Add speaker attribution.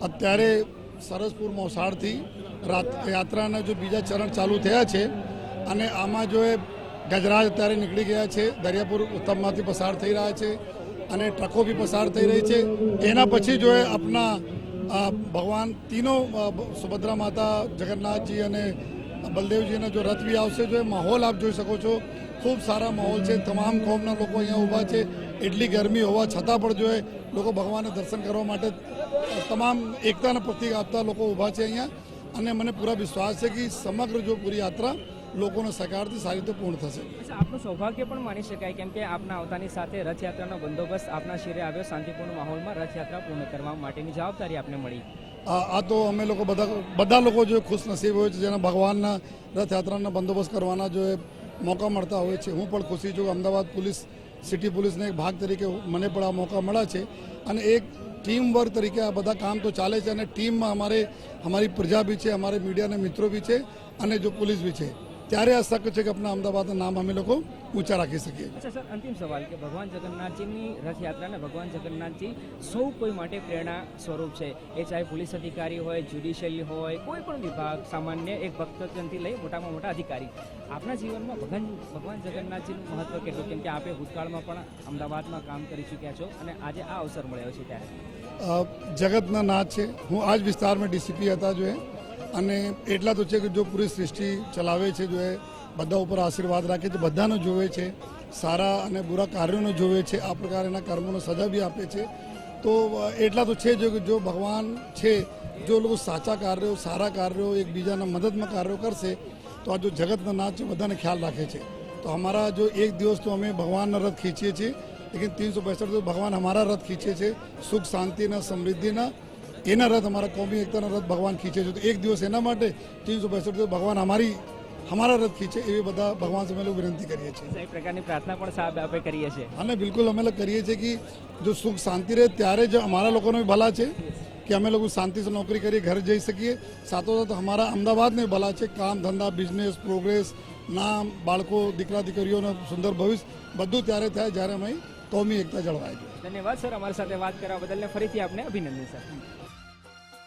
Speaker 1: અત્યારે સરસપુર મોસાળથી યાત્રાના જો બીજા ચરણ ચાલુ થયા છે અને આમાં જો એ ગજરાજ અત્યારે નીકળી ગયા છે, દરિયાપુર ઉત્તમમાંથી પસાર થઈ રહ્યા છે અને ટ્રકો બી પસાર થઈ રહી છે. એના પછી જો એ આપણા ભગવાન તીનો સુભદ્રા માતા, જગન્નાથજી અને બલદેવજીના જો રથ બી આવશે. જો એ માહોલ આપ જોઈ શકો છો, ખૂબ સારા માહોલ છે. તમામ કોમના લોકો અહીંયા ઊભા છે. એટલી ગરમી હોવા છતાં પણ જો એ લોકો ભગવાનના દર્શન કરવા માટે તમામ એકતાના પ્રતીક આપતા લોકો ઊભા છે અહીંયા. અને મને પૂરા વિશ્વાસ છે કે સમગ્ર જો પૂરી યાત્રા લોકોના સહકારથી સારી રીતે પૂર્ણ થશે.
Speaker 2: આપનું સૌભાગ્ય પણ માની શકાય, કેમ કે આપના આવતાની સાથે રથયાત્રાનો બંદોબસ્ત આપના શિરે આવ્યો. શાંતિપૂર્ણ માહોલમાં રથયાત્રા પૂર્ણ કરવા માટેની જવાબદારી આપને મળી.
Speaker 1: આ તો અમે લોકો બધા લોકો જો ખુશ નસીબ હોય છે જેના ભગવાનના રથયાત્રાના બંદોબસ્ત કરવાના જો મોકા મળતા હોય છે. હું પણ ખુશી છું. અમદાવાદ પોલીસ, સિટી પોલીસના એક ભાગ તરીકે મને પણ આ મોકા મળ્યા છે અને એક ટીમ વર્ક તરીકે આ બધા કામ તો ચાલે છે અને ટીમમાં અમારી પ્રજા બી છે, અમારે મીડિયાના મિત્રો બી છે અને જો પોલીસ બી છે. ત્યારે આ શક છે કે આપણા અમદાવાદના નામ અમે લોકો ઊંચા રાખી શકીએ.
Speaker 2: અચ્છા સર, અંતિમ સવાલ કે ભગવાન જગન્નાથજીની રથયાત્રાને ભગવાન જગન્નાથજી સૌ કોઈ માટે પ્રેરણા સ્વરૂપ છે. એ ચાહે પોલીસ અધિકારી હોય, જ્યુડિશિયરી હોય, કોઈ પણ વિભાગ, સામાન્ય એક ભક્તજનથી લઈ મોટામાં મોટા અધિકારી. આપના જીવનમાં ભગવાન જગન્નાથજીનું મહત્વ કેટલું, કેમ કે આપે ભૂતકાળમાં પણ અમદાવાદમાં કામ કરી ચૂક્યા છો અને આજે આ અવસર મળ્યો છે ત્યારે?
Speaker 1: જગતના નાથ છે. હું આ જ વિસ્તારમાં ડીસીપી હતા જો અને એટલા તો છે કે જો પૂરી સૃષ્ટિ ચલાવે છે, જો એ બધા ઉપર આશીર્વાદ રાખે છે, બધાનો જોવે છે, સારા અને બુરા કાર્યોનો જોવે છે, આ પ્રકાર એના કર્મોનો સજા બી આપે છે. તો એટલા તો છે જો કે જો ભગવાન છે, જો લોકો સાચા કાર્યો, સારા કાર્યો, એકબીજાના મદદમાં કાર્યો કરશે તો આ જો જગતના નાથ છે બધાને ખ્યાલ રાખે છે. તો અમારા જો એક દિવસ તો અમે ભગવાનના રથ ખીંચીએ છીએ, લેકિન 365 દિવસ ભગવાન અમારા રથ ખીંચે છે, સુખ શાંતિના, સમૃદ્ધિના. એના રથ, અમારા કોમી એકતાના રથ ભગવાન ખીંચે છે. તો એક દિવસ એના માટે 365 દિવસ ભગવાન અમારા રથ ખીંચે એવી બધા ભગવાન સામે લોકો વિનંતી કરીએ છીએ.
Speaker 2: એક પ્રકારની પ્રાર્થના પણ સાહેબ આપણે કરીએ છીએ.
Speaker 1: અને બિલકુલ અમે લોકો કરીએ છીએ કે જો સુખ શાંતિ રહે ત્યારે જ અમારા લોકોને ભલા છે કે અમે લોકો શાંતિથી નોકરી કરી ઘરે જઈ શકીએ. સાથોસાથ અમારા અમદાવાદને ભલા છે. કામ ધંધા, બિઝનેસ, પ્રોગ્રેસ, નામ, બાળકો, દીકરા દીકરીઓનું સુંદર ભવિષ્ય બધું ત્યારે થાય જ્યારે અમે કોમી એકતા જળવાય.
Speaker 2: ધન્યવાદ સર, અમારી સાથે વાત કરવા બદલ ફરીથી આપને અભિનંદન સર.